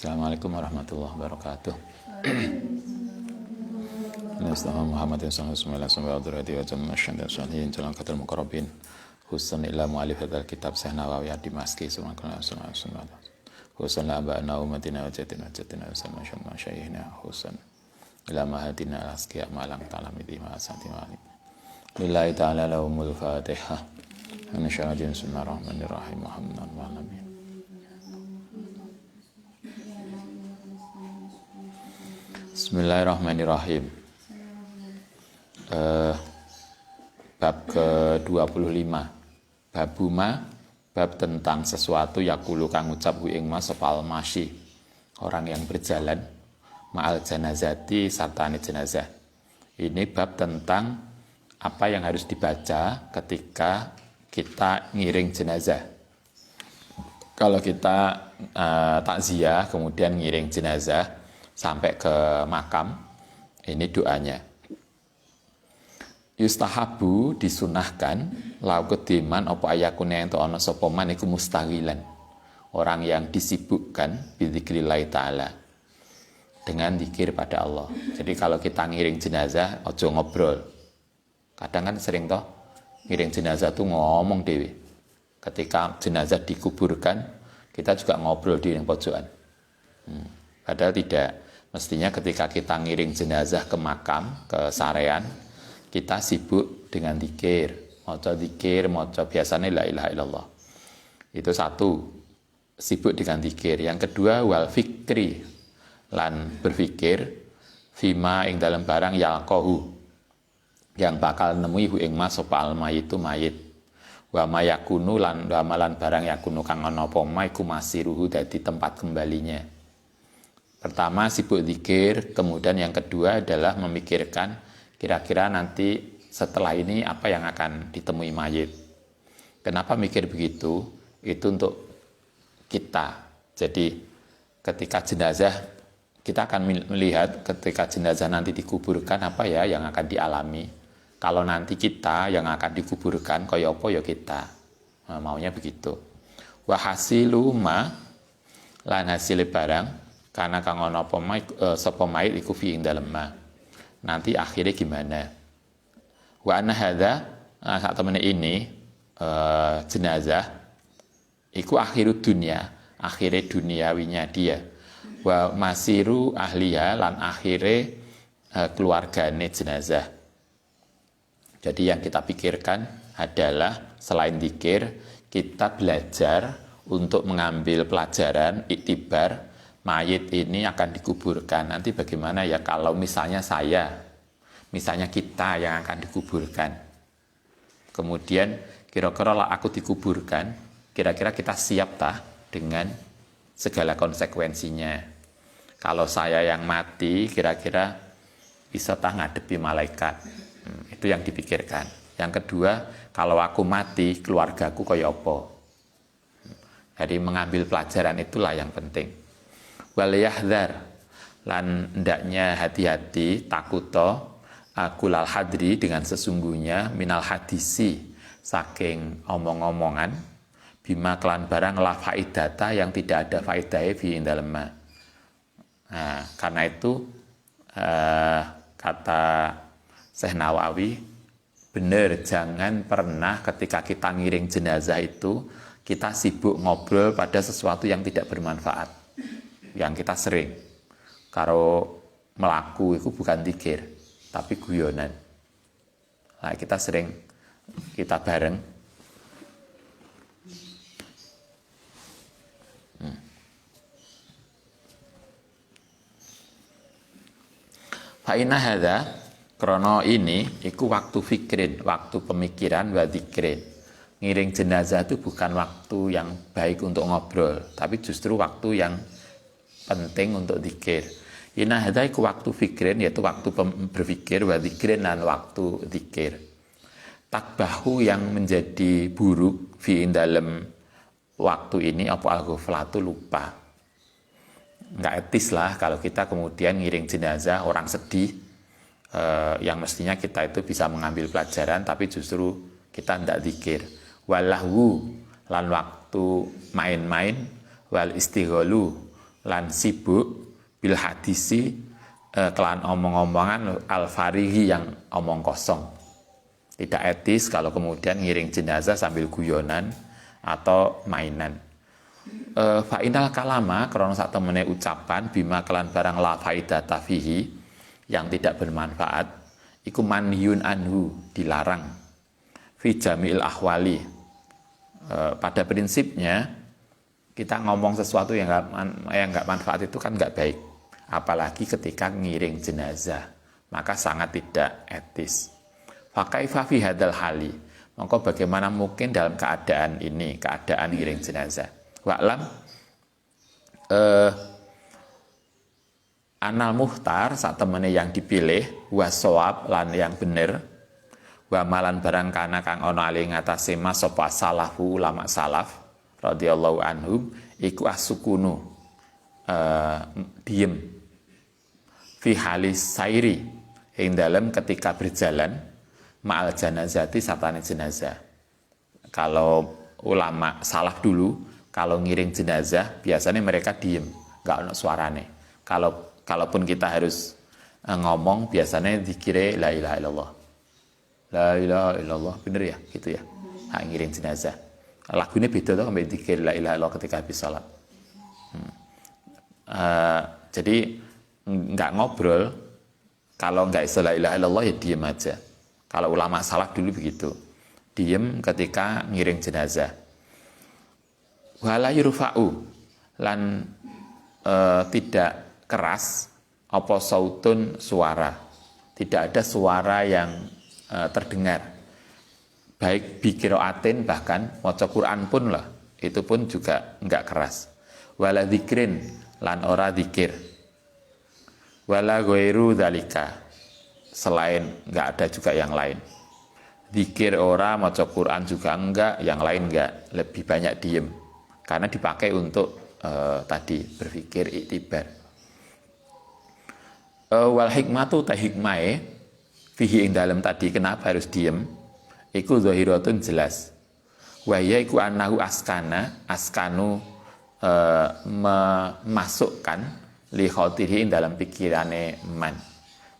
Assalamualaikum warahmatullahi wabarakatuh. Nabi Muhammad sallallahu alaihi wasallam jalan katul muqarrabin husan ila mu'alif hadzal kitab Syekh Nawawi Dimashqi subhanallah husan la ba'na umatina wa jatina wa masyayihna husan ila mahadina al-asqiya malang talamiti ma santimali lillahi ta'ala lahumul fatihah anasyadin bismillahirrahmanirrahim muhammadan wa nabi. Bismillahirrahmanirrahim. Bab ke-25. Babuma, bab tentang sesuatu yakulu kang ngucap ku ing mas sapa al-masyi, orang yang berjalan ma'al janazati sartane jenazah. Ini bab tentang apa yang harus dibaca ketika kita ngiring jenazah. Kalau kita takziah kemudian ngiring jenazah sampai ke makam, ini doanya. Yustahabu disunahkan lau kediman apa ayakune ento ana sapa man iku mustawilan, orang yang disibukkan bizikrillah taala, dengan zikir pada Allah. Jadi kalau kita ngiring jenazah ojo ngobrol. Kadang kan sering toh ngiring jenazah tuh ngomong dewe. Ketika jenazah dikuburkan, kita juga ngobrol di pojokan. Padahal tidak. Mestinya ketika kita ngiring jenazah ke makam, ke sarean, kita sibuk dengan dzikir, maca biasanya la ilaha illallah. Itu satu, sibuk dengan dzikir. Yang kedua wal fikri, lan berpikir fima ing dalam barang yalqahu, yang bakal nemui hu ing mas sapa al mayitu mayit. Wa mayakunu lan amalan barang yakunu kang ana apa iku masiruhu dadi tempat kembalinya. Pertama sibuk zikir, kemudian yang kedua adalah memikirkan kira-kira nanti setelah ini apa yang akan ditemui mayit. Kenapa mikir begitu? Itu untuk kita. Jadi ketika jenazah, kita akan melihat ketika jenazah nanti dikuburkan apa ya yang akan dialami. Kalau nanti kita yang akan dikuburkan, kaya apa ya kita. Nah, maunya begitu. Wa hasilu ma lan hasil barang karena kang ana apa sapa mayit iku fi ing dalem ma. Nanti akhirnya gimana? Wa anna hadza saat temene ini jenazah iku akhirud dunia, akhire duniawinya dia. Wa masiru ahliya lan akhire keluargane jenazah. Jadi yang kita pikirkan adalah selain zikir, kita belajar untuk mengambil pelajaran iktibar. Mayit ini akan dikuburkan. Nanti bagaimana ya kalau misalnya misalnya kita yang akan dikuburkan. Kemudian kira-kira lah aku dikuburkan, kira-kira kita siap tak dengan segala konsekuensinya. Kalau saya yang mati, kira-kira bisa tak ngadepi malaikat. Itu yang dipikirkan. Yang kedua, kalau aku mati, keluargaku kaya apa. Jadi mengambil pelajaran itulah yang penting. Wal yahdhar lan hendaknya hati-hati takuto kulal hadri dengan sesungguhnya minal hadisi saking omong-omongan bima kelan barang la faidata yang tidak ada faidahnya fi indalem. Nah, karena itu kata Syekh Nawawi, benar jangan pernah ketika kita ngiring jenazah itu kita sibuk ngobrol pada sesuatu yang tidak bermanfaat. Yang kita sering karo melaku itu bukan zikir tapi guyonan. Nah, kita sering kita bareng fa inna hadza krono ini iku waktu fikrin, waktu pemikiran wa dzikrin. Ngiring jenazah itu bukan waktu yang baik untuk ngobrol, tapi justru waktu yang penting untuk zikir. Inna hadza iku waktu fikrin, yaitu waktu berpikir, wa dzikrin dan waktu zikir. Takbahu yang menjadi buruk fi indalem waktu ini apa al-ghaflatu lupa. Enggak etis lah kalau kita kemudian ngiring jenazah orang sedih, yang mestinya kita itu bisa mengambil pelajaran tapi justru kita tidak zikir. Walahu lan waktu main-main wal istighalu lan sibuk bil hadisi kelan omong-omongan al-farighi yang omong kosong. Tidak etis kalau kemudian ngiring jenazah sambil guyonan atau mainan. Fa'inal kalama krono sak temene ucapan bima kelan barang la faidata fihi yang tidak bermanfaat iku manhiyun anhu, dilarang fi jami'il ahwali. Pada prinsipnya kita ngomong sesuatu yang nggak manfaat itu kan nggak baik, apalagi ketika ngiring jenazah, maka sangat tidak etis. Fakaifa fi hadal hali, maka bagaimana mungkin dalam keadaan ini, keadaan ngiring jenazah. Wa'lam anal muhtar saat temene yang dipilih wasawab lan yang bener wa malan barang kana kang ana ali ngatasé mas sapa salafu ulama salaf radhiyallahu anhum iku asukunu diem fi halis sairi ing dalem ketika berjalan ma'al janazati satane jenazah. Kalau ulama salaf dulu kalau ngiring jenazah biasanya mereka diem, nggak ada suarane. Kalaupun kita harus ngomong biasanya dikira la ilaha illallah. La ilaha illallah, bener ya gitu ya. Hak ngiring jenazah. Lagunya beda tuh sampai dikir la ilaha illallah ketika habis salat. Jadi nggak ngobrol, kalau nggak iso la ilaha illallah ya diem aja. Kalau ulama salaf dulu begitu, diem ketika ngiring jenazah. Wala yurfa'u lan tidak keras apa sautun suara, tidak ada suara yang terdengar, baik biqiraatin bahkan maca Quran pun lah, itu pun juga enggak keras. Wala dzikrin lan ora dzikir, wala ghairu dzalika, selain enggak ada juga yang lain. Dzikir ora, maca Quran juga enggak, yang lain enggak, lebih banyak diem karena dipakai untuk tadi berpikir iktibar. Wal hikmatu ta hikmahe fihi ing dalem tadi kenapa harus diem iku zahiratun jelas. Wa ya iku annahu askanu memasukkan li khotirihi ing dalam pikirane man.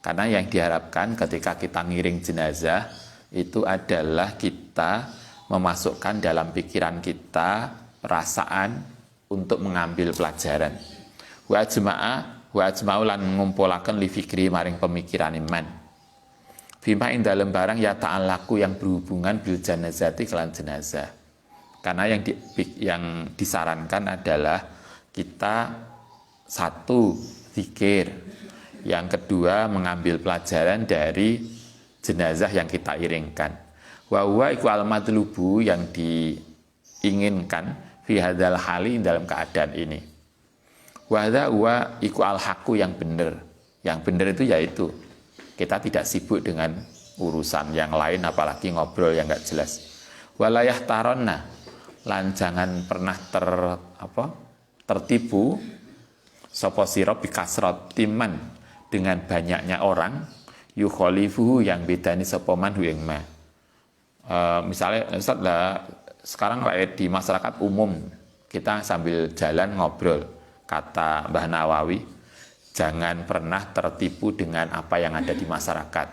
Karena yang diharapkan ketika kita ngiring jenazah itu adalah kita memasukkan dalam pikiran kita perasaan untuk mengambil pelajaran. Wa ajma'u lan ngumpulaken li fikri maring pemikiran iman. Fima ing dalem barang ya ta'alaku yang berhubungan bil janazati kelan jenazah. Karena yang disarankan adalah kita satu zikir, yang kedua mengambil pelajaran dari jenazah yang kita iringkan. Wa huwa iku al-matlubu yang diinginkan fi hadzal hali dalam keadaan ini. Wa hadza huwa iku al-haqqu yang benar. Yang benar itu yaitu kita tidak sibuk dengan urusan yang lain apalagi ngobrol yang enggak jelas. Walayah taronna lan jangan pernah tertipu sapa sira bikasrat timan dengan banyaknya orang yukhalifuhu yang bedani sapa man hu ing ma. Misalnya Ustaz lah sekarang di masyarakat umum kita sambil jalan ngobrol, kata Mbah Nawawi, jangan pernah tertipu dengan apa yang ada di masyarakat.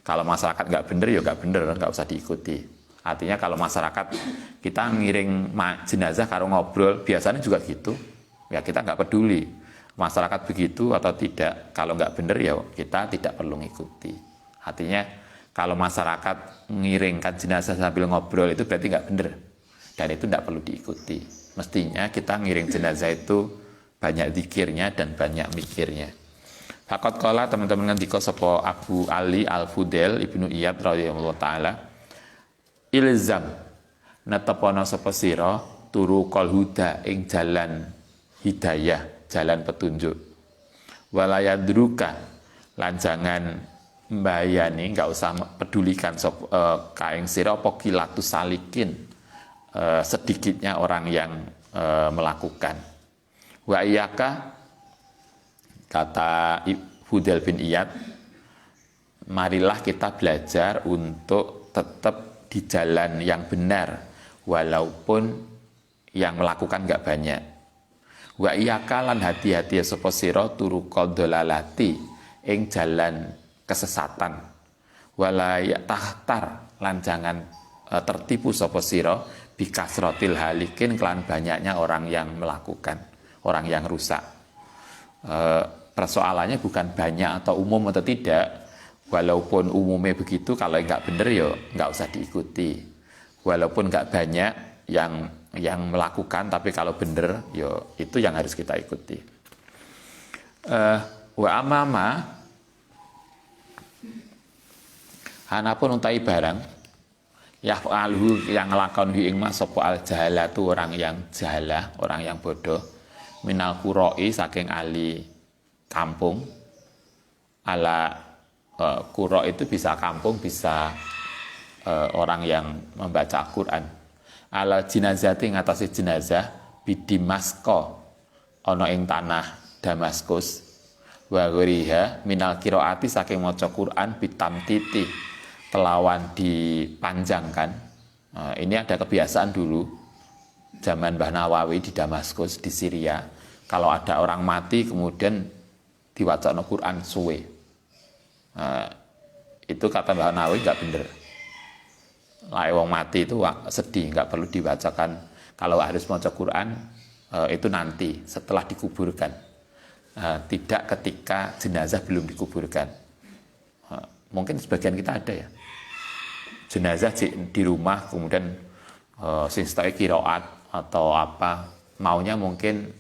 Kalau masyarakat nggak bener ya nggak bener, nggak usah diikuti. Artinya kalau masyarakat kita ngiring jenazah karo ngobrol biasanya juga gitu, ya kita nggak peduli masyarakat begitu atau tidak. Kalau nggak bener ya kita tidak perlu ngikuti. Artinya kalau masyarakat mengiringkan jenazah sambil ngobrol itu berarti nggak bener. Dan itu tidak perlu diikuti. Mestinya kita ngiring jenazah itu banyak zikirnya dan banyak mikirnya. Faqad qala teman-teman ngendika sapa Abu Ali Al-Fudail Ibnu Iyad radhiyallahu taala ilzam netepono sapa sira turuqal huda ing jalan hidayah, jalan petunjuk. Walayadruka lan jangan mbayani, enggak usah pedulikan kaing sira apa kilatus salikin, sedikitnya orang yang melakukan. Wa iyyaka kata Fudail bin Iyad, marilah kita belajar untuk tetap di jalan yang benar walaupun yang melakukan enggak banyak. Wa iyaka lan hati-hati sapa sira turuqa dolalati ing jalan kesesatan. Wala tahtar lan jangan tertipu sapa sira bikasratil halikin kelan banyaknya orang yang melakukan, orang yang rusak. Persoalannya bukan banyak atau umum atau tidak. Walaupun umumnya begitu, kalau nggak benar ya nggak usah diikuti. Walaupun nggak banyak yang melakukan, tapi kalau benar ya itu yang harus kita ikuti. Wa amama hanapun untai barang yaf'alhu yang ngelakon ing mas sapa al jahalatu orang yang jahalah, orang yang bodoh, minal quroi saking ali kampung. Ala quro itu bisa kampung, bisa orang yang membaca Quran. Ala jinazati ngatasi jenazah bidimasko ana ing tanah Damaskus. Wa ghiriha minal qiraati saking maca Quran bitamtiti kelawan dipanjangkan. Ini ada kebiasaan dulu zaman Mbah Nawawi di Damaskus di Syria, kalau ada orang mati kemudian diwacana Quran suwe. Itu kata Mbah Nawawi nggak bener. Lah wong mati itu sedih, nggak perlu dibacakan. Kalau harus maca Quran itu nanti setelah dikuburkan, tidak ketika jenazah belum dikuburkan. Mungkin sebagian kita ada ya, jenazah di rumah kemudian sistem qiraat atau apa, maunya mungkin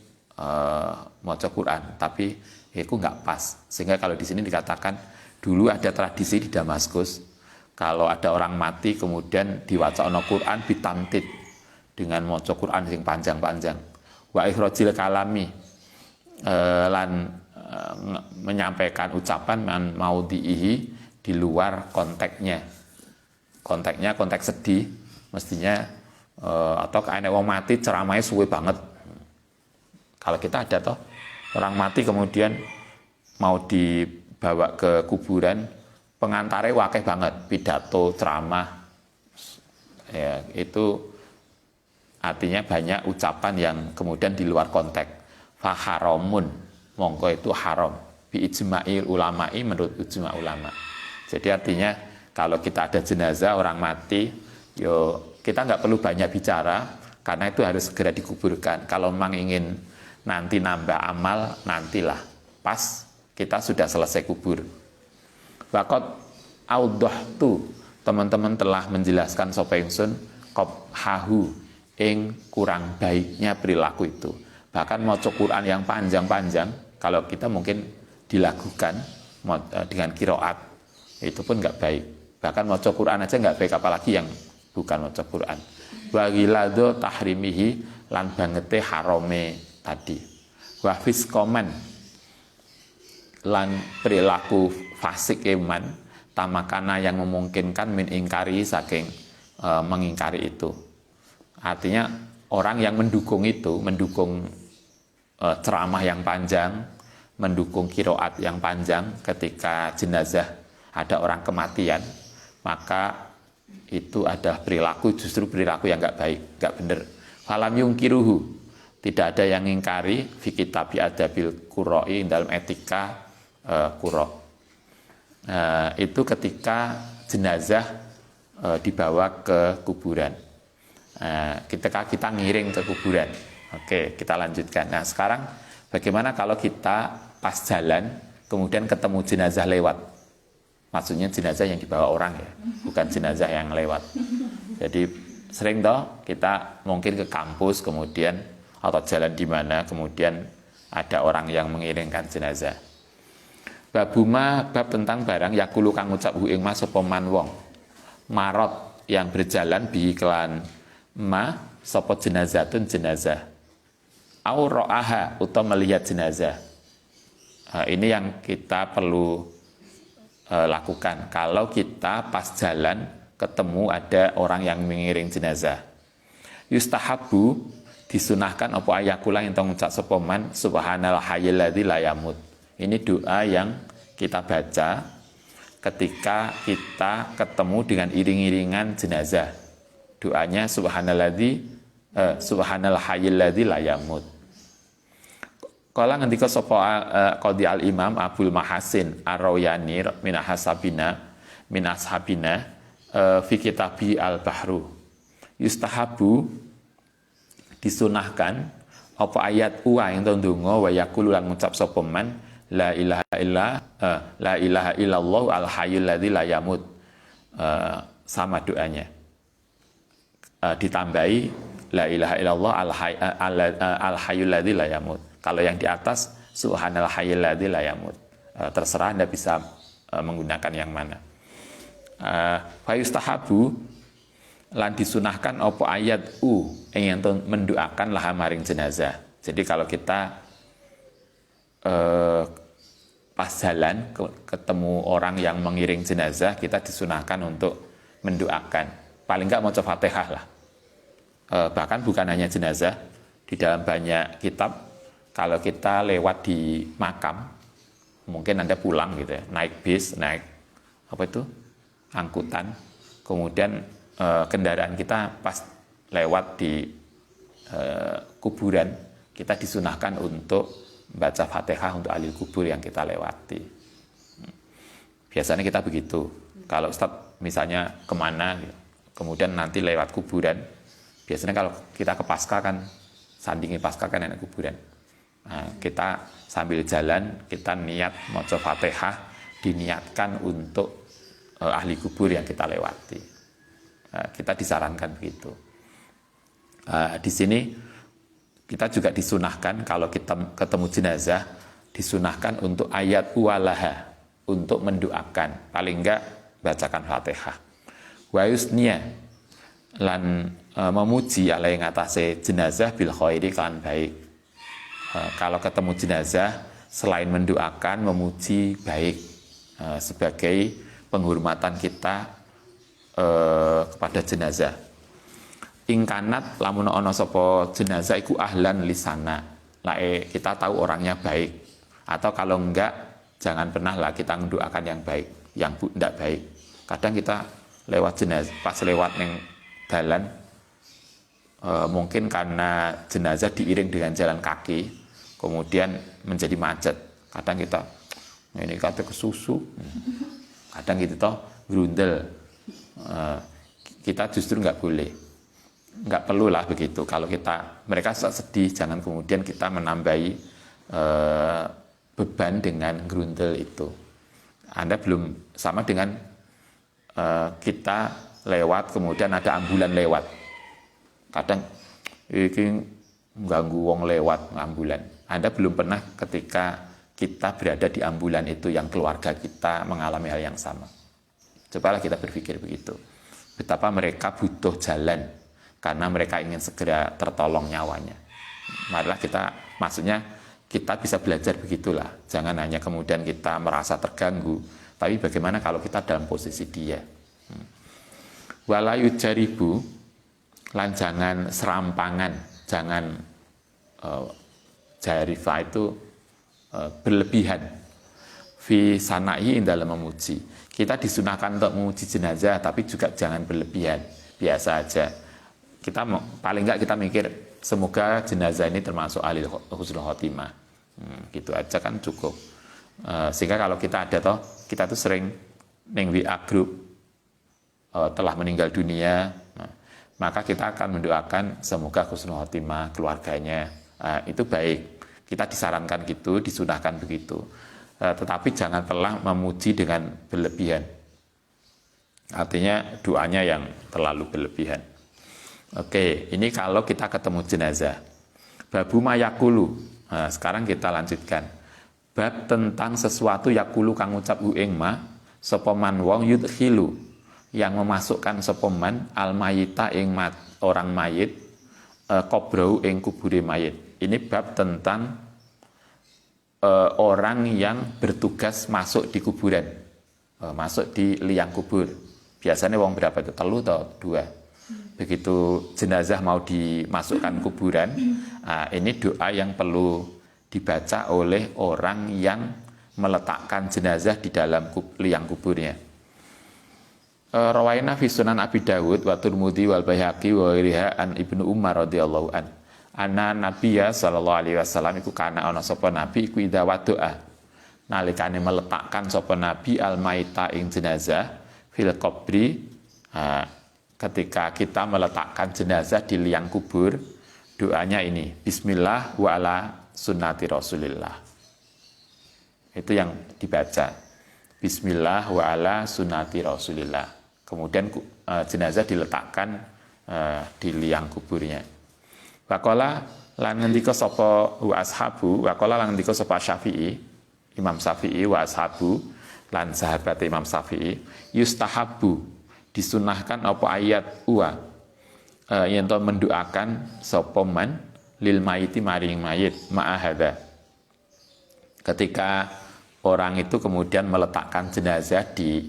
maca Quran, tapi itu nggak pas. Sehingga kalau di sini dikatakan dulu ada tradisi di Damaskus, kalau ada orang mati kemudian diwacana Quran bitamtid dengan maca Quran yang panjang-panjang. Wa ikhrajil kalami lan menyampaikan ucapan man maudhihi di luar konteksnya. Konteksnya konteks sedih mestinya, atau kayak wong mati ceramahnya suwe banget. Kalau kita ada toh orang mati kemudian mau dibawa ke kuburan, pengantarnya wakeh banget, pidato, ceramah, ya itu artinya banyak ucapan yang kemudian di luar konteks. Faharamun, mongko itu haram. Bi ijma'il ulama'i, menurut ijma' ulama. Jadi artinya kalau kita ada jenazah orang mati, yo kita nggak perlu banyak bicara karena itu harus segera dikuburkan. Kalau memang ingin nanti nambah amal, nantilah pas kita sudah selesai kubur. Waqat audhahtu, teman-teman telah menjelaskan sapa ingsun qabhahu ing kurang baiknya perilaku itu. Bahkan maca Quran yang panjang-panjang kalau kita mungkin dilakukan dengan qiraat itu pun nggak baik. Bahkan maca Quran aja nggak baik, apalagi yang bukan maca Quran. Wa ghilado tahrimihi lan bangete harome tadi. Wa fiskoman lan perilaku fasik iman tamakana yang memungkinkan min ingkari saking mengingkari itu. Artinya orang yang mendukung itu, mendukung ceramah yang panjang, mendukung qiraat yang panjang ketika jenazah ada orang kematian, maka itu ada perilaku, justru perilaku yang nggak baik, nggak benar. Falam yungkiruhu, tidak ada yang ngingkari fi kitabi adabil qurra'i dalam etika qurra. Itu ketika jenazah dibawa ke kuburan, ketika kita ngiring ke kuburan. Oke, kita lanjutkan. Nah sekarang bagaimana kalau kita pas jalan kemudian ketemu jenazah lewat? Maksudnya jenazah yang dibawa orang ya, bukan jenazah yang lewat. Jadi sering toh kita mungkin ke kampus kemudian atau jalan di mana kemudian ada orang yang mengiringkan jenazah. Babuma bab tentang barang yakulu kang ngucap ing mas sapa man wong marot yang berjalan bi kelan ma sapa jenazatun jenazah au ra'aha utawa melihat jenazah. Ini yang kita perlu lakukan kalau kita pas jalan ketemu ada orang yang mengiring jenazah. Yustahabu, disunahkan apa ayakula yang ngucap sapa man subhanal hayyil ladzi la yamut. Ini doa yang kita baca ketika kita ketemu dengan iring-iringan jenazah. Doanya subhanal hayyil ladzi la yamut. Kala ngendika sapa Qadhi al Imam Abdul Mahasin Ar-Rawayani min ashabina fi kitabi Al Bahru. Yustahabu disunahkan apa ayat wa yang tundunga wa yaqulu lan ngucap sapa man la ilaha illallah al hayyul ladzi la yamut. Sama doanya. Ditambahi la ilaha illallah al hayyul ladzi la yamut. Kalau yang di atas subhanal hayyul ladzi la yamut. Terserah Anda bisa menggunakan yang mana. Fa yustahabu lan disunahkan apa ayat yang mendoakan laha maring jenazah. Jadi kalau kita pas jalan ketemu orang yang mengiring jenazah, kita disunahkan untuk mendoakan. Paling enggak maca Fatihah lah. Bahkan bukan hanya jenazah, di dalam banyak kitab kalau kita lewat di makam, mungkin Anda pulang gitu ya, naik bis, naik apa itu? Angkutan, kemudian kendaraan kita pas lewat di kuburan, kita disunahkan untuk baca Fatihah untuk ahli kubur yang kita lewati. Biasanya kita begitu. Kalau Ustadz misalnya kemana, kemudian nanti lewat kuburan, biasanya kalau kita ke Pasca kan, sandingi Pasca kan enak kuburan. Nah, kita sambil jalan, kita niat maca Fatihah, diniatkan untuk ahli kubur yang kita lewati. Kita disarankan begitu. Di sini kita juga disunahkan kalau kita ketemu jenazah, disunahkan untuk ayat walaha, untuk mendoakan, paling enggak bacakan Fatihah. Wa yusniya lan memuji ala ing atase jenazah bil khairi kan baik. Kalau ketemu jenazah, selain mendoakan, memuji baik sebagai penghormatan kita kepada jenazah. Ingkanat lamun ana sapa jenazah iku ahlan lisana. Lae kita tahu orangnya baik. Atau kalau enggak, jangan pernah lah kita mendoakan yang baik, yang tidak baik. Kadang kita lewat jenazah, pas lewat neng dalan, mungkin karena jenazah diiring dengan jalan kaki, kemudian menjadi macet. Kadang kita ini kata kesusu, kadang gitu toh grundel. Kita justru nggak boleh, nggak perlu lah begitu. Kalau mereka sedih, jangan kemudian kita menambahi beban dengan grundel itu. Anda belum sama dengan kita lewat, kemudian ada ambulan lewat. Kadang ini ganggu wong lewat ambulan. Anda belum pernah ketika kita berada di ambulan itu yang keluarga kita mengalami hal yang sama. Cobalah kita berpikir begitu. Betapa mereka butuh jalan karena mereka ingin segera tertolong nyawanya. Marilah maksudnya kita bisa belajar begitulah. Jangan hanya kemudian kita merasa terganggu, tapi bagaimana kalau kita dalam posisi dia. Walayu jaribu lan jangan serampangan, jangan jarifa itu berlebihan fi sanai dalam memuji. Kita disunahkan untuk memuji jenazah, tapi juga jangan berlebihan, biasa aja. Kita paling enggak kita mikir semoga jenazah ini termasuk ahli husnul khotimah, gitu aja kan cukup. Sehingga kalau kita ada kita tuh sering neng WA group telah meninggal dunia, maka kita akan mendoakan semoga husnul khotimah keluarganya. Itu baik, kita disarankan gitu, disunahkan begitu. Tetapi jangan telah memuji dengan berlebihan. Artinya doanya yang terlalu berlebihan. Oke, ini kalau kita ketemu jenazah. Babu mayakulu. Nah, sekarang kita lanjutkan. Bab tentang sesuatu yakulu kang ngucap ing ma sapa man wong yudkhilu, yang memasukkan sapa man al mayita ing orang mayit kobrau ing kubure mayit. Ini bab tentang orang yang bertugas masuk di kuburan, masuk di liang kubur. Biasanya wong berapa itu? 3 atau 2. Begitu jenazah mau dimasukkan kuburan, ini doa yang perlu dibaca oleh orang yang meletakkan jenazah di dalam liang kuburnya. Rawaina fi Sunan Abi Dawud wa Tirmidzi wal Baihaqi wa ghairiha an Ibnu Umar radhiyallahu an ana nabiya sallallahu alaihi wasallam iku kana ana sapa nabi iku idza wadoa nalikane meletakkan sapa nabi almaita ing jenazah fil qabri, ketika kita meletakkan jenazah di liang kubur, doanya ini bismillah wa ala sunnati rasulillah. Itu yang dibaca, bismillah wa ala sunnati rasulillah. Kemudian jenazah diletakkan di liang kuburnya. Waqala lan ngendika sapa wa ashabu, waqala lan ngendika sapa Syafi'i, Imam Syafi'i wa ashabu lan sahabat Imam Syafi'i, yustahabu disunahkan apa ayat uwa yen to mendoakan sapa man lil mayiti maring mayit ma'ahada. Ketika orang itu kemudian meletakkan jenazah di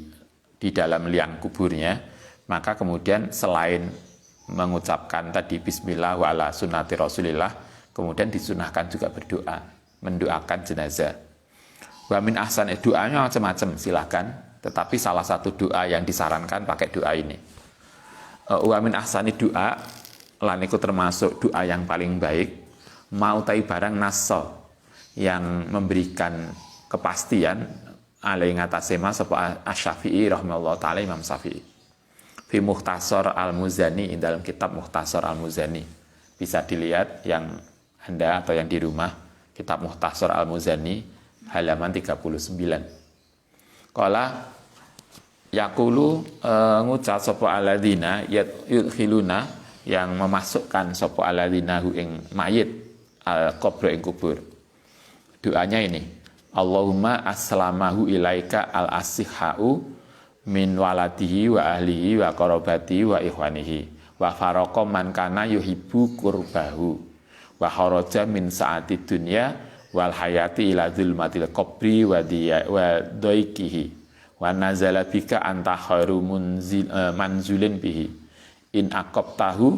dalam liang kuburnya, maka kemudian selain mengucapkan tadi bismillah wa ala sunnati rasulillah, kemudian disunahkan juga berdoa, mendoakan jenazah. Wa min ahsan, doanya macam-macam silahkan, tetapi salah satu doa yang disarankan pakai doa ini. Wa min ahsani doa, lan iku termasuk doa yang paling baik, mau tai barang nasso, yang memberikan kepastian alai ngatasé mas sapa Asy-Syafi'i rahimahullah taala, Imam Syafi'i. Fi Mukhtasar Al-Muzani, dalam kitab Mukhtasar Al-Muzani. Bisa dilihat yang Anda atau yang di rumah, kitab Mukhtasar Al-Muzani halaman 39. Qala yaqulu ngucap sapa alladzina yudkhiluna, yang memasukkan sapa alladzina hu ing mayit al-qabr ing kubur. Doanya ini, Allahumma aslamahu ilaika al-asihha'u min waladihi wa ahlihi wa qarabatihi wa ikhwanihi wa faraqa man kana yuhibbu qurbahu wa kharaja min sa'ati dunya wal hayati ila zulmatil qabri wa daikihi wa nazala bika anta khairu manzulin bihi in aqabtahu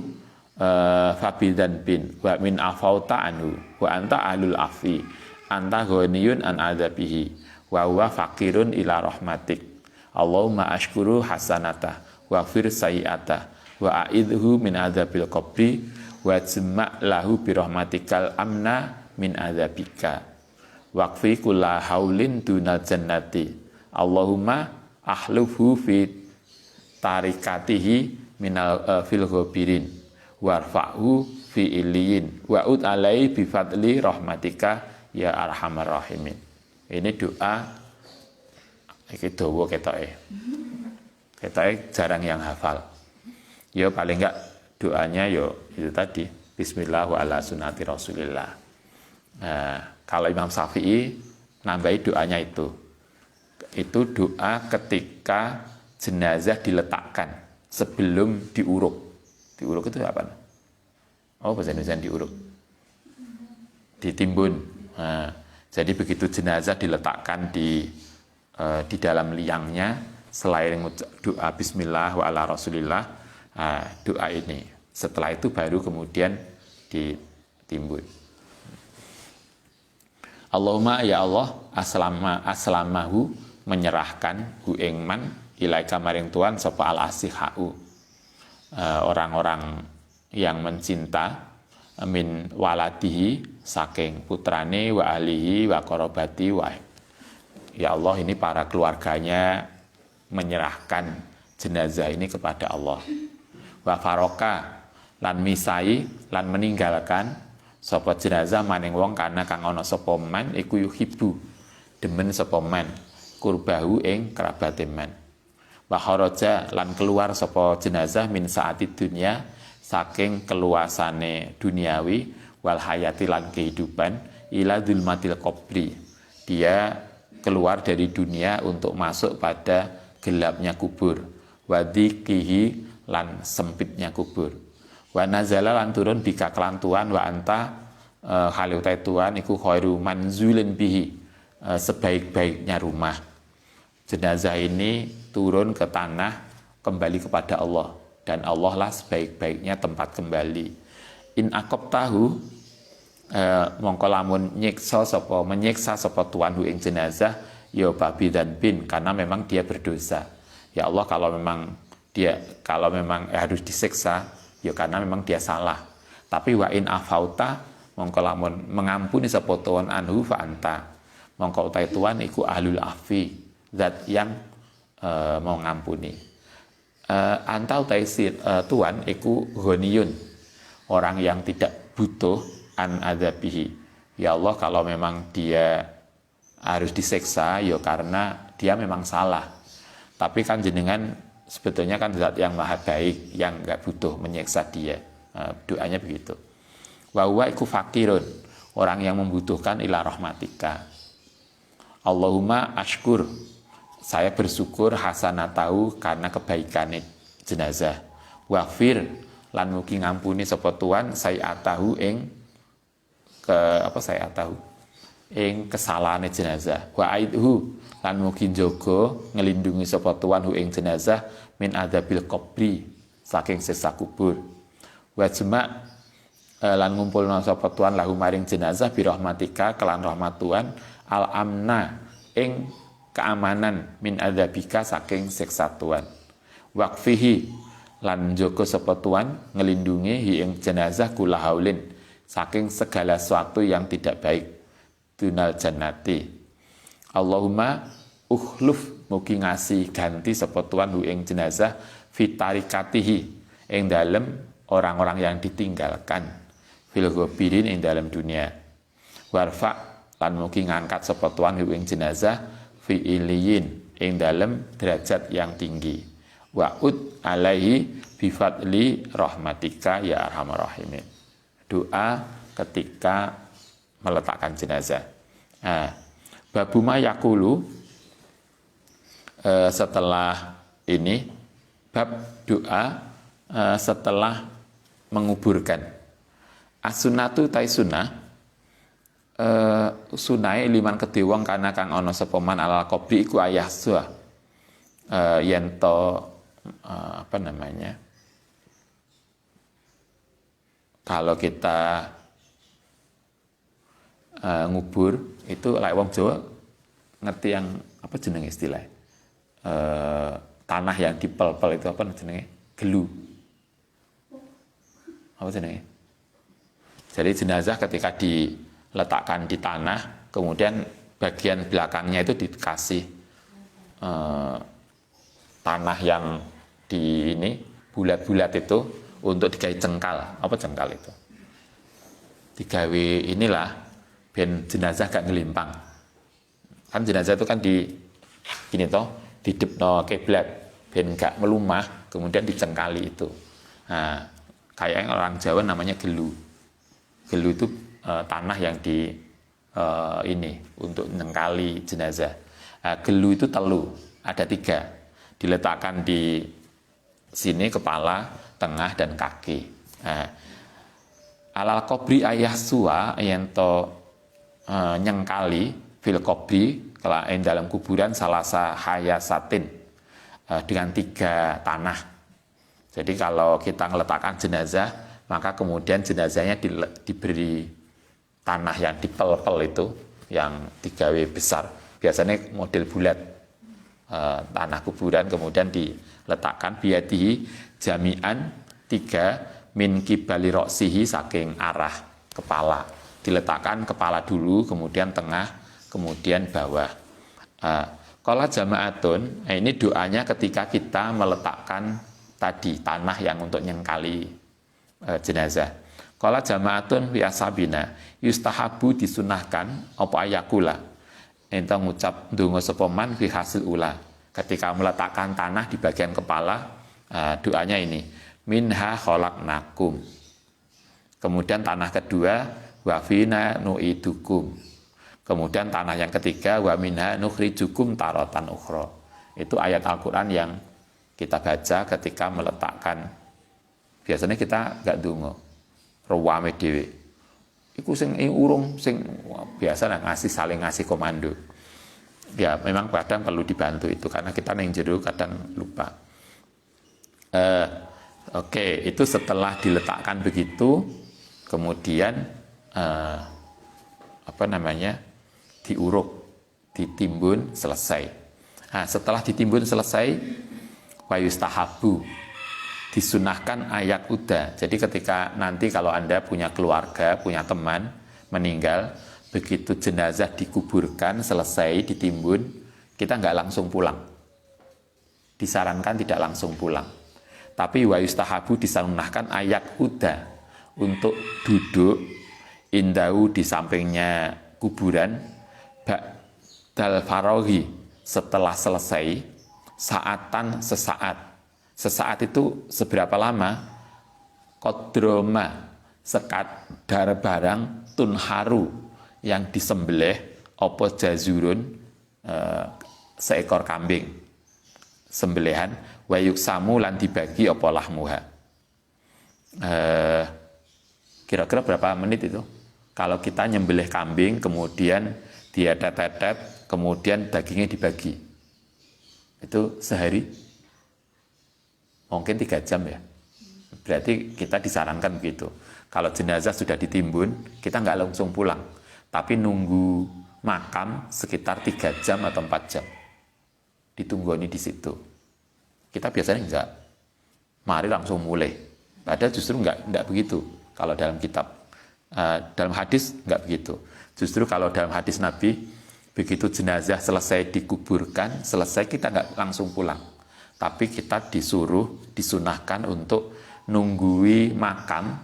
fabidan bin wa min afauta anhu wa anta ahlul afi anta ghaniyun an adzabihi wa huwa faqirun ila rahmatik. Allahumma ashkuru hasanatah wa fir sayiatah wa a'idhu min adzabil qabri wa jma' lahu bi rahmatikal amna min adzabika waqfi kulla haulin dunal jannati. Allahumma ahlufhu fi tarikatihi minal fil ghabirin warfa'hu fi iliyin wa'ud alai bi fadli rahmatika ya arhamar rahimin. Ini doa iki dawa ketoke jarang yang hafal. Ya paling enggak doanya yo itu tadi bismillah wa ala sunnati rasulillah. Kalau Imam Syafi'i nambahi doanya itu doa ketika jenazah diletakkan sebelum diuruk. Diuruk itu apa? Oh, bahasa Indonesia diuruk, ditimbun. Jadi begitu jenazah diletakkan di dalam liangnya, selain doa bismillah wa ala rasulillah, doa ini. Setelah itu baru kemudian ditimbun. Allahumma ya Allah aslamahu, menyerahkan hu ing man ilaika maring Tuhan sapa al asihau, orang-orang yang mencinta, min waladihi, saking putrane, wa ahlihi wa qarabati wa. Ya Allah, ini para keluarganya menyerahkan jenazah ini kepada Allah. Wa faroka, lan misai, lan meninggalkan sapa jenazah maning wong kana kang ana sapa man iku yuhibbu, demen sapa man kurbahu ing kerabate man. Wa kharaja, lan keluar sapa jenazah min saati dunya, saking keluasane duniawi, wal hayati lan kehidupan, ila dzulmatil qabri, dia keluar dari dunia untuk masuk pada gelapnya kubur, wadikihi, lan sempitnya kubur, wa nazala, lan turun bika kelantuan, wa anta khaliutai Tuhan iku khairu manzulin bihi, sebaik-baiknya rumah. Jenazah ini turun ke tanah, kembali kepada Allah, dan Allah lah sebaik-baiknya tempat kembali. In aqabtahu, mongko lamun menyiksa sapa Tuhan hu ing jenazah, ya babi dan bin, karena memang dia berdosa. Ya Allah, kalau memang harus disiksa, ya karena memang dia salah. Tapi wa in afauta mongko lamun mengampuni sapa tuan anhu fa anta. Mongko utai tuan iku ahlul afi, zat yang mau ngampuni. Anta utai tuan iku ghaniyun, orang yang tidak butuh an adzabihi. Ya Allah, kalau memang dia harus disiksa ya karena dia memang salah. Tapi kan jenengan sebetulnya kan zat yang maha baik, yang enggak butuh menyiksa dia. Doanya begitu. Wa huwa iku fakirun, orang yang membutuhkan ila rahmatika. Allahumma ashkur, saya bersyukur hasanatahu karena kebaikannya jenazah. Wafir lan mugi ngampuni sapa tuan sayatahu ing ing kesalahane jenazah. Wa aidhu lan mugi njaga ngelindungi sapa tuan hu ing jenazah min adzabil qabri, saking siksa kubur. Wa jema' lan ngumpulna sapa tuan lahu maring jenazah bi rahmatika kelan rahmat Tuhan al amna ing keamanan min adzabika saking siksa Tuhan. Waqfihi lan njaga sapa Tuhan ngelindungi hi ing jenazah kula haulin saking segala sesuatu yang tidak baik dunal jannati. Allahumma ukhluf mugi ngasih ganti sapa Tuhan hu ing jenazah fitarikatihi ing dalem orang-orang yang ditinggalkan fil ghabirin ing dalam dunia. Warfa lan mugi ngangkat sapa Tuhan hu ing jenazah fi iliyin ing dalam derajat yang tinggi. Wa'ud alaihi bifadli rahmatika ya arhamar rahimin. Doa ketika meletakkan jenazah. Babuma yakulu, setelah ini bab doa setelah menguburkan. As-sunnatu tai sunnah, sunai liman kedhe wong kana kang ana sapa man alal qabri iku ayah suah. Yen to kalau kita ngubur itu lek wong Jawa ngerti yang apa jenenge istilah tanah yang dipel-pel itu apa jenenge gelu apa jenenge. Jadi jenazah ketika diletakkan di tanah kemudian bagian belakangnya itu dikasih tanah yang di ini bulat-bulat itu untuk digawe cengkal. Apa cengkal itu? Digawe inilah ben jenazah gak ngelimpang. Kan jenazah itu kan di gini toh, didepno kiblat ben gak melumah, kemudian dicengkali itu. Nah, kayaknya orang Jawa namanya gelu. Gelu itu tanah yang di ini untuk menyengkali jenazah. Gelu itu telu, ada 3. Diletakkan di sini kepala, tengah dan kaki. Alal qabri ayah suwa yang to nyengkali fil qabri kalau dalam kuburan salasa hayasatin dengan 3 tanah. Jadi kalau kita meletakkan jenazah maka kemudian jenazahnya diberi tanah yang dipel-pel itu yang digawe besar. Biasanya model bulat. Tanah kuburan kemudian diletakkan biadihi jami'an 3 min kibali roksihi saking arah kepala. Diletakkan kepala dulu, kemudian tengah, kemudian bawah. Qala jama'atun, ini doanya ketika kita meletakkan tadi tanah yang untuk nyengkali jenazah. Qala jama'atun fi ashabina yustahabu disunahkan apa ayakula. Ento ngucap ndonga sapa man fi hasil ula. Ketika meletakkan tanah di bagian kepala, doanya ini minha khalaqnakum. Kemudian tanah kedua wa fina nu'idukum. Kemudian tanah yang ketiga wa minha nukhrijukum taratan ukhra. Itu ayat Al-Qur'an yang kita baca ketika meletakkan. Biasanya kita enggak ndonga. Ruwame dhewe. Iku sing urung sing biasa lah saling ngasih komando. Ya memang kadang perlu dibantu itu karena kita yang jero kadang lupa. Oke, itu setelah diletakkan begitu, kemudian diuruk, ditimbun, selesai. Nah, setelah ditimbun selesai, wa yustahabu disunahkan ayat uda. Jadi ketika nanti kalau Anda punya keluarga, punya teman meninggal, begitu jenazah dikuburkan, selesai ditimbun, kita nggak langsung pulang. Disarankan tidak langsung pulang. Tapi wa yustahabu disunahkan ayat uda untuk duduk indahu di sampingnya kuburan ba'dal faraghi setelah selesai saatan sesaat. Sesaat itu seberapa lama? Kodroma sekadar barang tunharu yang disembelih opo jazurun seekor kambing sembelihan wayuk samu lan dibagi opo lahmuha. Kira-kira berapa menit itu? Kalau kita nyembelih kambing kemudian dia tetet, kemudian dagingnya dibagi, itu sehari? Mungkin 3 jam ya. Berarti kita disarankan begitu. Kalau jenazah sudah ditimbun, kita nggak langsung pulang. Tapi nunggu makam sekitar 3 jam atau 4 jam. Ditunggoni di situ. Kita biasanya enggak. Mari langsung mulai. Padahal justru enggak begitu. Kalau dalam kitab. Dalam hadis enggak begitu. Justru kalau dalam hadis Nabi, begitu jenazah selesai dikuburkan, selesai kita enggak langsung pulang. Tapi kita disunahkan untuk nunggui makam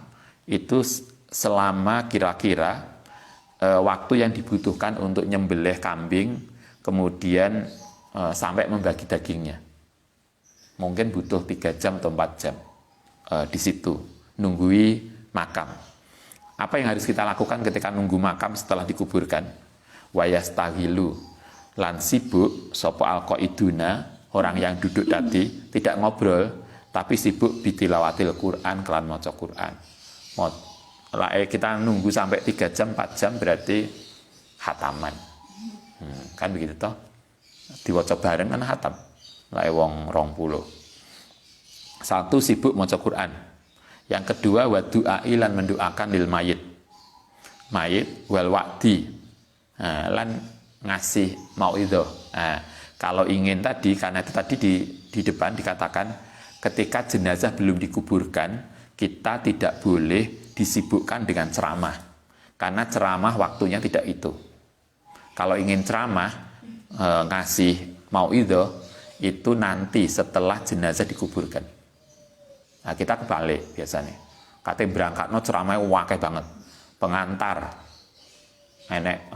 itu selama kira-kira waktu yang dibutuhkan untuk nyembelih kambing, kemudian sampai membagi dagingnya. Mungkin butuh 3 jam atau 4 jam di situ, nunggui makam. Apa yang harus kita lakukan ketika nunggu makam setelah dikuburkan? Wayastahilu lan sibuk sopo alqaiduna, orang yang duduk tadi tidak ngobrol, tapi sibuk bitilawatil Quran, kelan maca Quran. Kita nunggu sampai 3 jam, 4 jam berarti khataman. Kan begitu toh? Diwaca bareng kan khatam. Lae wong 20. Satu, sibuk maca Quran. Yang kedua, wa du'ai lan mendoakan lil mayit. Mayit wal wa'di. Lan ngasih mauidhah. Kalau ingin tadi, karena itu tadi di depan dikatakan ketika jenazah belum dikuburkan, kita tidak boleh disibukkan dengan ceramah. Karena ceramah waktunya tidak itu. Kalau ingin ceramah, ngasih mauidhah, itu nanti setelah jenazah dikuburkan. Nah, kita kebalik biasanya. Katanya berangkat, no ceramahnya wakil banget. Pengantar, enek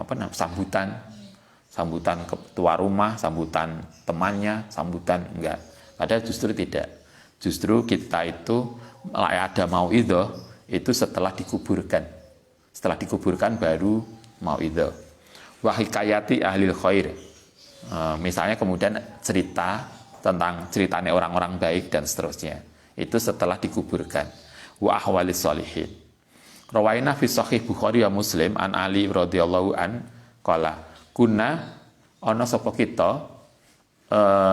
sambutan ketua rumah, sambutan temannya, sambutan enggak. Padahal justru tidak. Justru kita itu ada mauidhah itu setelah dikuburkan. Setelah dikuburkan baru mauidhah. Wa hikayati ahlil khair. Misalnya kemudian cerita tentang ceritanya orang-orang baik dan seterusnya. Itu setelah dikuburkan. Wa ahwalis sholihin. Rawaina fi sahih Bukhari wa Muslim an Ali radhiyallahu an qala kuna ana sapa kita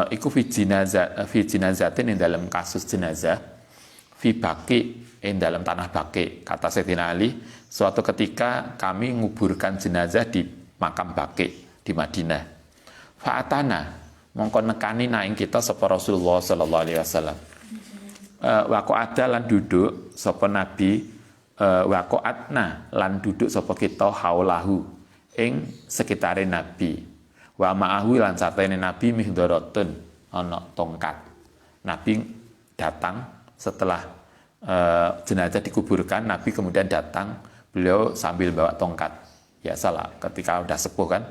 iku fi jinazatin ing dalam kasus jenazah fi baqi ing dalam tanah baqi. Kata Sayyidina Ali, suatu ketika kami nguburkan jenazah di makam baqi di Madinah. Fa'atana mongko nekani naing kita sapa Rasulullah sallallahu alaihi wasallam. Wa qa'ada lan duduk sapa Nabi, wa qa'atna lan duduk sapa kita haulahu ing sekitare Nabi. Wa ma'ahu lan sartene Nabi mihdaratun ana tongkat. Nabi datang setelah jenazah dikuburkan, Nabi kemudian datang, beliau sambil bawa tongkat. Ya salah, ketika udah sepuh kan,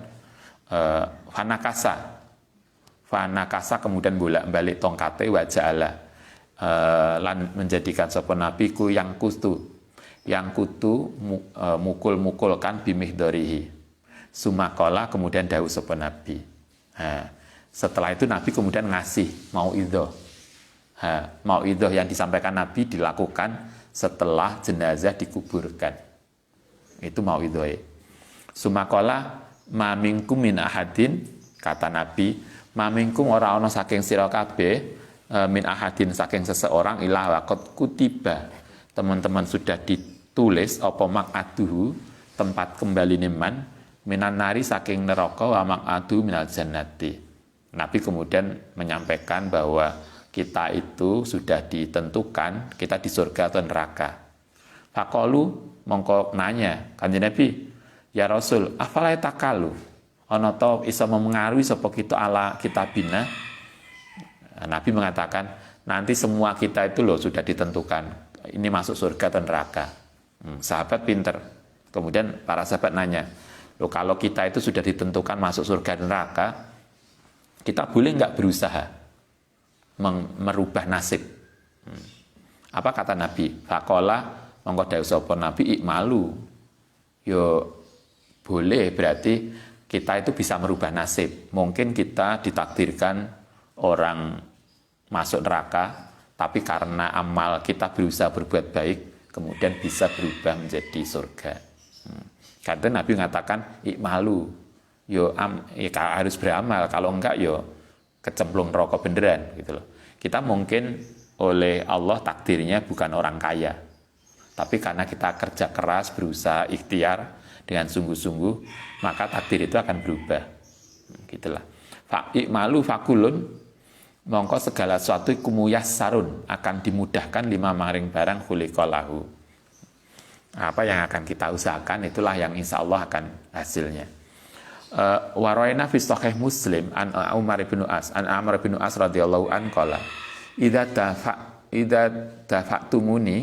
fanakasa kemudian bolak-balik tongkate wa ja'ala lan menjadikan sapa Nabi ku yang kutu mukul-mukulkan bimihdarihi. Sumakola kemudian dawuh sapa Nabi. Setelah itu Nabi kemudian ngasih mauidhah. Mauidhah yang disampaikan Nabi dilakukan setelah jenazah dikuburkan. Itu mauidhah. Sumakola ma minkum min ahadin, kata Nabi, ma minkum ora ana saking sira kabeh min ahadin saking seseorang ila waqat kutiba. Teman-teman sudah ditulis apa maq'aduhu, tempat kembali man minan nari saking neraka wa maq'adu minal jannati. Nabi kemudian menyampaikan bahwa kita itu sudah ditentukan kita di surga atau neraka. Faqalu mongko nanya Kanjeng Nabi, ya Rasul, afala takalu ana ta isa memengaruhi sapa kita ala kitabina. Nabi mengatakan, nanti semua kita itu loh sudah ditentukan ini masuk surga atau neraka. Sahabat pinter. Kemudian para sahabat nanya, loh kalau kita itu sudah ditentukan masuk surga dan neraka, kita boleh nggak berusaha merubah nasib? Apa kata Nabi? Faqala mongko dawuh sapa Nabi, ikmalu. Yo boleh, berarti kita itu bisa merubah nasib. Mungkin kita ditakdirkan orang masuk neraka, tapi karena amal kita berusaha berbuat baik, kemudian bisa berubah menjadi surga. Karena Nabi mengatakan ikmalu, yo ya harus beramal, kalau enggak yo kecemplung neraka beneran gitu loh. Kita mungkin oleh Allah takdirnya bukan orang kaya, tapi karena kita kerja keras, berusaha ikhtiar dengan sungguh-sungguh, maka takdir itu akan berubah. Gitulah. Ikmalu fakulun, mongko segala sesuatu kumuyasarun, akan dimudahkan lima maring barang khuliqalahu. Apa yang akan kita usahakan itulah yang insya Allah akan hasilnya. Waraina fi sahih Muslim an Umar bin As an Amr bin As radhiyallahu an qala idza dafa'tumuni.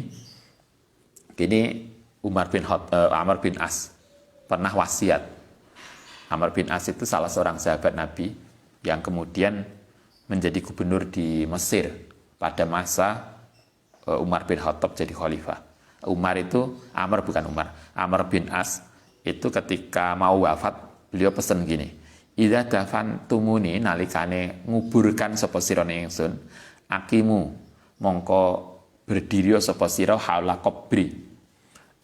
Ini Amr bin As pernah wasiat. Amr bin As itu salah seorang sahabat Nabi yang kemudian menjadi gubernur di Mesir pada masa Umar bin Khattab jadi khalifah. Amr bin As itu ketika mau wafat, beliau pesan gini, idza dafantumuni, nalikane nguburkan sapa sira ingsun, akimu mongko berdiri sapa sira haula qabri,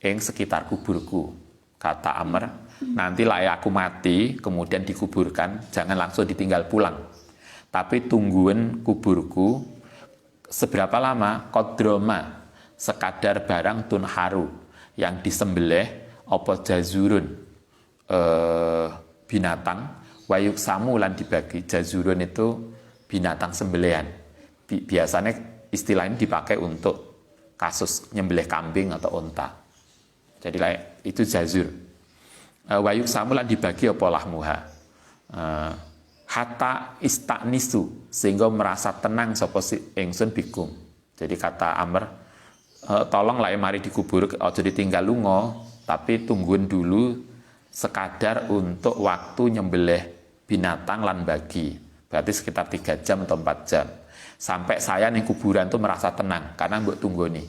ing sekitar kuburku. Kata Amr, nanti lah aku mati kemudian dikuburkan, jangan langsung ditinggal pulang, tapi tungguin kuburku seberapa lama, qadroma, sekadar barang tunharu, yang disembelih apa jazurun, binatang, wayuk samu lan dibagi. Jazurun itu binatang sembelihan. Biasanya istilah ini dipakai untuk kasus nyembelih kambing atau unta. Jadi itu jazur. Wayuk samu lan dibagi apa lahmuha. Hatta istanisu, sehingga merasa tenang sapa ingsun bikum. Jadi kata Amr, tolonglah mari dikubur, aja ditinggal lunga, tapi tungguin dulu sekadar untuk waktu nyembelih binatang lan bagi. Berarti sekitar 3 jam atau 4 jam. Sampai saya nih kuburan tuh merasa tenang karena mbok tunggoni.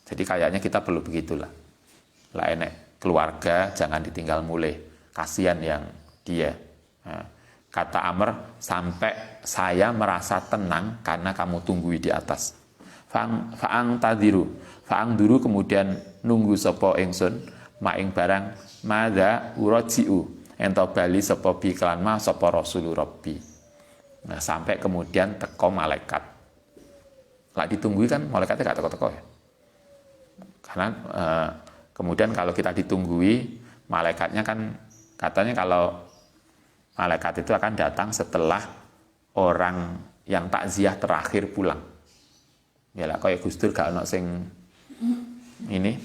Jadi kayaknya kita perlu begitulah. Lah enek keluarga jangan ditinggal mulai. Kasihan yang dia. Kata Amr, sampai saya merasa tenang karena kamu tunggui di atas. Faang duru kemudian nunggu sapa ingsun maing barang madza urajiu ento bali sapa bi kelan ma sapa rasul rabbi. Nah, sampai kemudian teko malaikat. Lah ditunggu kan malaikatnya gak teko-teko ya. Karena kemudian kalau kita ditunggui, malaikatnya kan katanya kalau malaikat itu akan datang setelah orang yang takziah terakhir pulang. Ya lah kayak Gus Dur gak ono sing ini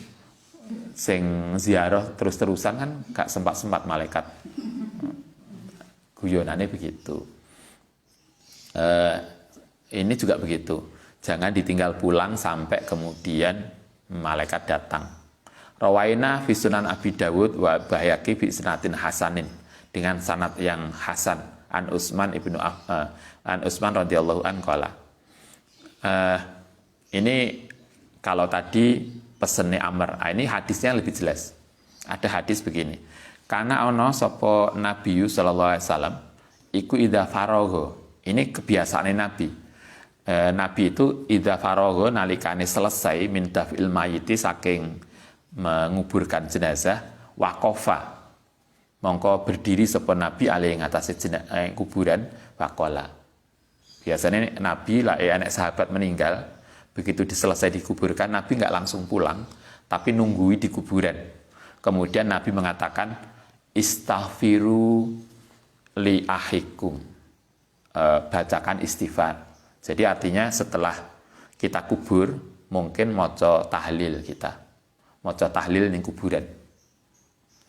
sing ziarah terus-terusan kan gak sempat-sempat malaikat. Guyonannya begitu. Ini juga begitu. Jangan ditinggal pulang sampai kemudian malaikat datang. Rawaina fi Sunan Abi Dawud wa Baihaqi bi isnatin hasanin, dengan sanad yang hasan an Utsman radhiyallahu an qala. Ini kalau tadi pesennya Amr, ini hadisnya lebih jelas. Ada hadis begini. Karena ono sapa Nabi sallallahu alaihi wasallam iku idza faragha. Ini kebiasaannya Nabi. Nabi itu idza faragha nalikane selesai min daf'il mayyiti saking menguburkan jenazah waqafa. Mongko berdiri sapa Nabi alih ing atase kuburan waqala. Biasanya Nabi lah anak sahabat meninggal, begitu diselesai dikuburkan, Nabi nggak langsung pulang, tapi nunggui di kuburan. Kemudian Nabi mengatakan, istaghfiru li ahikum, bacakan istighfar. Jadi artinya setelah kita kubur, mungkin maca tahlil kita. Maca tahlil ning kuburan.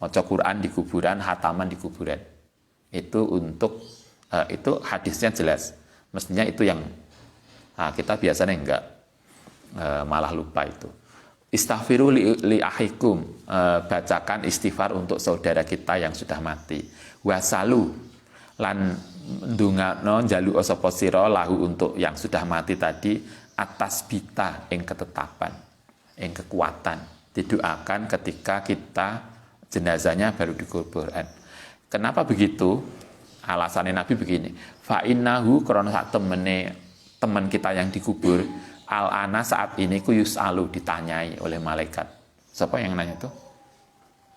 Maca Quran di kuburan, hataman di kuburan. Itu untuk itu hadisnya jelas. Mestinya itu yang kita biasanya enggak, malah lupa itu. Istaghfiru li ahikum, bacakan istighfar untuk saudara kita yang sudah mati. Wasalu lan ndungakno njaluk sapa sira lahu untuk yang sudah mati tadi atas bita ing ketetapan, ing kekuatan. Didoakan ketika kita jenazahnya baru dikuburkan. Kenapa begitu? Alasannya Nabi begini, fa innahu krana sak temene teman kita yang dikubur al-ana saat ini ku yus'alu, ditanyai oleh malaikat. Siapa yang nanya itu?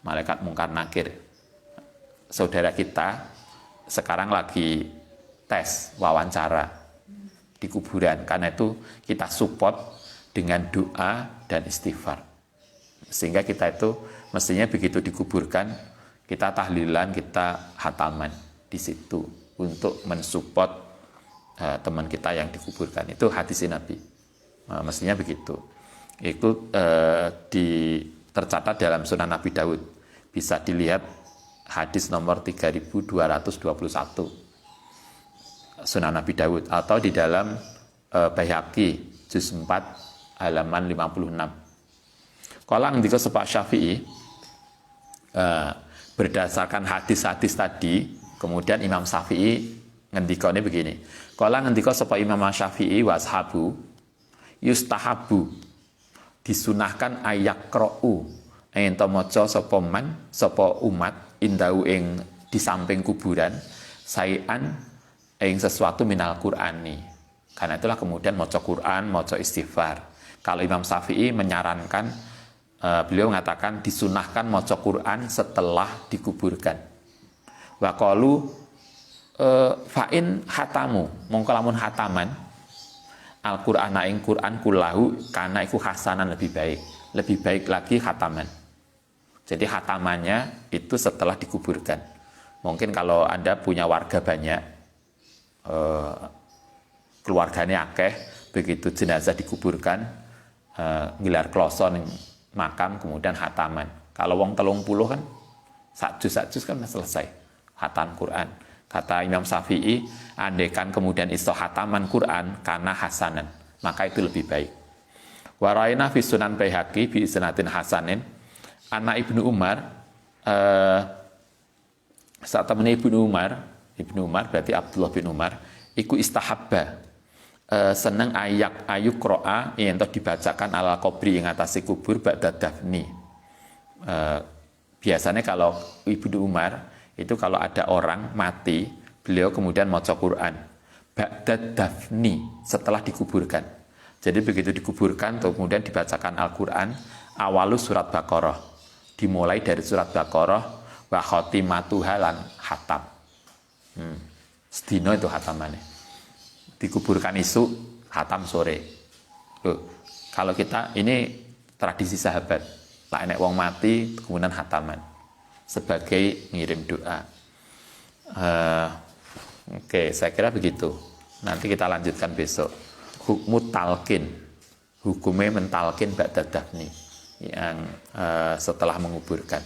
Malaikat Mungkar Nakir. Saudara kita sekarang lagi tes wawancara di kuburan. Karena itu kita support dengan doa dan istighfar. Sehingga kita itu mestinya begitu dikuburkan, kita tahlilan, kita hataman di situ untuk mensupport teman kita yang dikuburkan. Itu hadis Nabi. Mestinya begitu. Itu tercatat dalam Sunan Nabi Daud. Bisa dilihat hadis nomor 3221 Sunan Nabi Daud, atau di dalam Baihaqi juz 4 halaman 56. Kala ngendika sapa Syafi'i, berdasarkan hadis-hadis tadi, kemudian Imam Syafi'i ngendikane begini. Kala ngendika sapa Imam Syafi'i washabu yustahabu, disunahkan ayakra'u ento maca sapa man sapa umat indau ing di samping kuburan sayan ing sesuatu minal Qur'ani. Karena itulah kemudian maca Quran, maca istighfar. Kalau Imam Syafi'i menyarankan, beliau mengatakan disunahkan maca Quran setelah dikuburkan. Wa qalu fa'in hatamu, mongko lamun hataman Al-Qur'an ing Qur'an kullahu kana iku hasanan, lebih baik lagi hataman. Jadi hatamannya itu setelah dikuburkan. Mungkin kalau Anda punya warga banyak, keluarganya akeh, begitu jenazah dikuburkan, gelar kloso ning makam, kemudian hataman. Kalau wong 30 kan sak juz kan selesai hatam Quran. Kata Imam Syafi'i, andaikan kemudian iso hataman Quran karena hasanan, maka itu lebih baik. Waraina fi Sunan Baihaqi bi isnatin hasanin anak Ibnu Umar, saat temennya Ibnu Umar berarti Abdullah bin Umar, iku istahabba, seneng ayuk ro'a yang dibacakan ala kubri yang atasi kubur ba'da dafni. Biasanya kalau Ibnu Umar itu kalau ada orang mati, beliau kemudian maca Quran ba'da dafni, setelah dikuburkan. Jadi begitu dikuburkan kemudian dibacakan Al-Quran, awalus surat Baqarah, dimulai dari surat Baqarah, wa khotimatuha lan hatam. Sedino itu hatamannya. Dikuburkan isu, hatam sore. Loh, kalau kita ini tradisi sahabat, lah enek wong mati kemudian hataman sebagai ngirim doa. Oke, saya kira begitu. Nanti kita lanjutkan besok. Hukmu talqin, hukumnya mentalkin ba'da dafni, yang setelah menguburkan.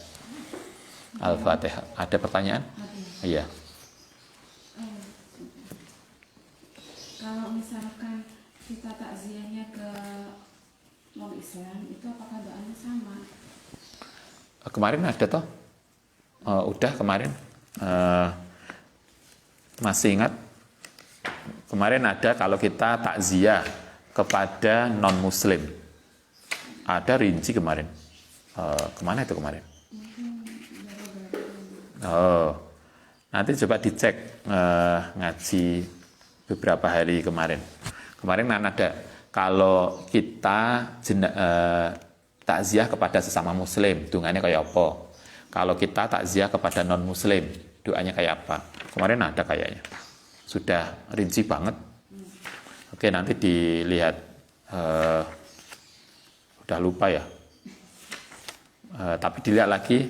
Al-Fatihah. Ada pertanyaan? Iya. Kalau misalkan kita takziahnya ke non Islam, itu apakah doanya sama? Kemarin ada toh? Udah kemarin. Masih ingat? Kemarin ada kalau kita takziah kepada non Muslim. Ada rinci kemarin. Kemana itu kemarin? Nanti coba dicek ngaji beberapa hari kemarin. Kemarin kan ada kalau kita takziah kepada sesama Muslim, doanya kayak apa? Kalau kita takziah kepada non Muslim, doanya kayak apa? Kemarin ada kayaknya. Sudah rinci banget. Oke, nanti dilihat. Udah lupa ya. Tapi dilihat lagi.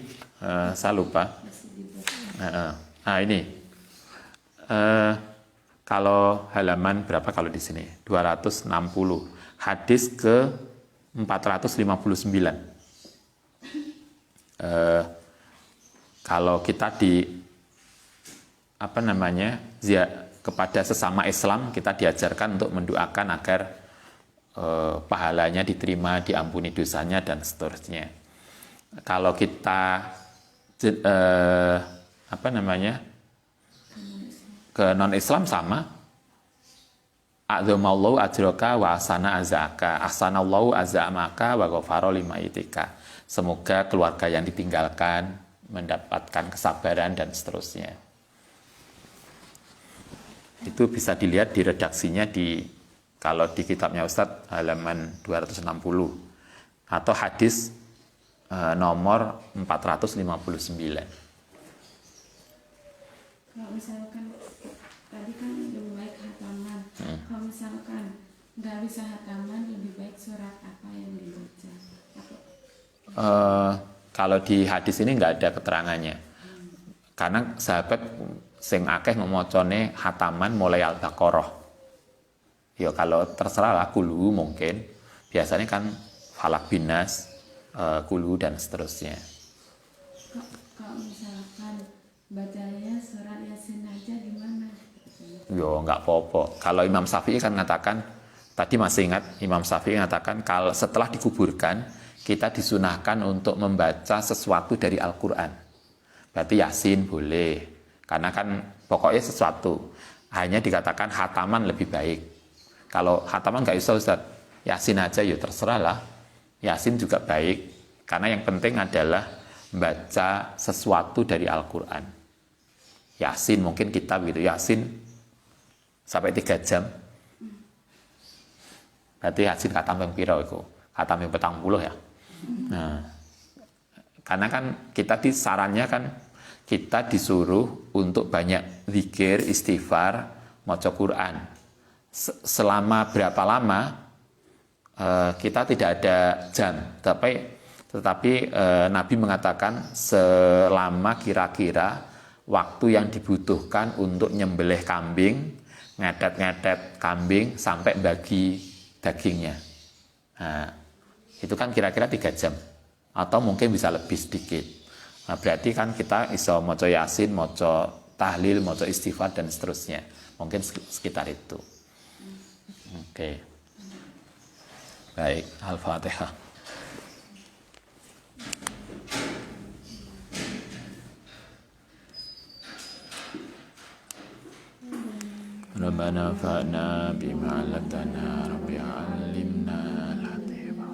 Saya lupa. Ini. Kalau halaman berapa kalau di sini? 260. Hadis ke 459. Kalau kita kepada sesama Islam kita diajarkan untuk mendoakan agar pahalanya diterima, diampuni dosanya dan seterusnya. Kalau kita ke non-Islam sama, a'dzamallahu ajraka wa ahsana azaka, ahsanallahu azamaka wa ghafara limayitika. Semoga keluarga yang ditinggalkan mendapatkan kesabaran dan seterusnya. Itu bisa dilihat di redaksinya kalau di kitabnya Ustadz halaman 260 atau hadis nomor 459. Kalau misalkan tadi kan lebih baik hataman, kalau misalkan nggak bisa hataman, lebih baik surat apa yang dibaca? Kalau di hadis ini nggak ada keterangannya, karena sahabat sing akeh memocone hataman mulai Al-Baqarah. Ya kalau terserah lah, kulu mungkin biasanya kan Falak Binas, kulu dan seterusnya. Kalau misalkan bacanya surat Yasin aja gimana? Yo nggak apa-apa. Kalau Imam Syafi'i kan mengatakan, tadi masih ingat Imam Syafi'i mengatakan kalau setelah dikuburkan kita disunahkan untuk membaca sesuatu dari Al-Quran. Berarti Yasin boleh, karena kan pokoknya sesuatu. Hanya dikatakan hataman lebih baik. Kalau hataman nggak bisa Ustaz, Yasin aja ya terserah lah. Yasin juga baik, karena yang penting adalah baca sesuatu dari Al-Quran. Yasin mungkin kita begitu, Yasin sampai 3 jam. Berarti Yasin khatam yang piro itu? Khatam yang 40 ya. Nah, karena kan kita disarannya kan kita disuruh untuk banyak zikir, istighfar, maca Quran. Selama berapa lama kita tidak ada jam, tetapi Nabi mengatakan selama kira-kira waktu yang dibutuhkan untuk nyembelih kambing, ngedet-ngedet kambing sampai bagi dagingnya. Nah, itu kan kira-kira 3 jam atau mungkin bisa lebih sedikit. Nah, berarti kan kita iso maca Yasin, maca tahlil, maca istighfar dan seterusnya. Mungkin sekitar itu. Oke. Baik, Al-Fatihah. Rabbana fa'na bima 'allamtana rabbi 'allimna al-hatima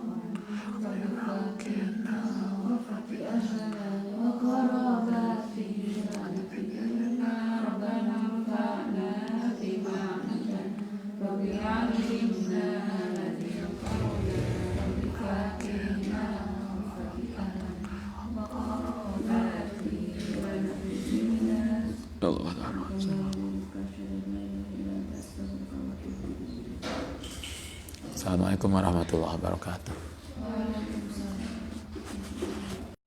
Assalamualaikum warahmatullahi wabarakatuh.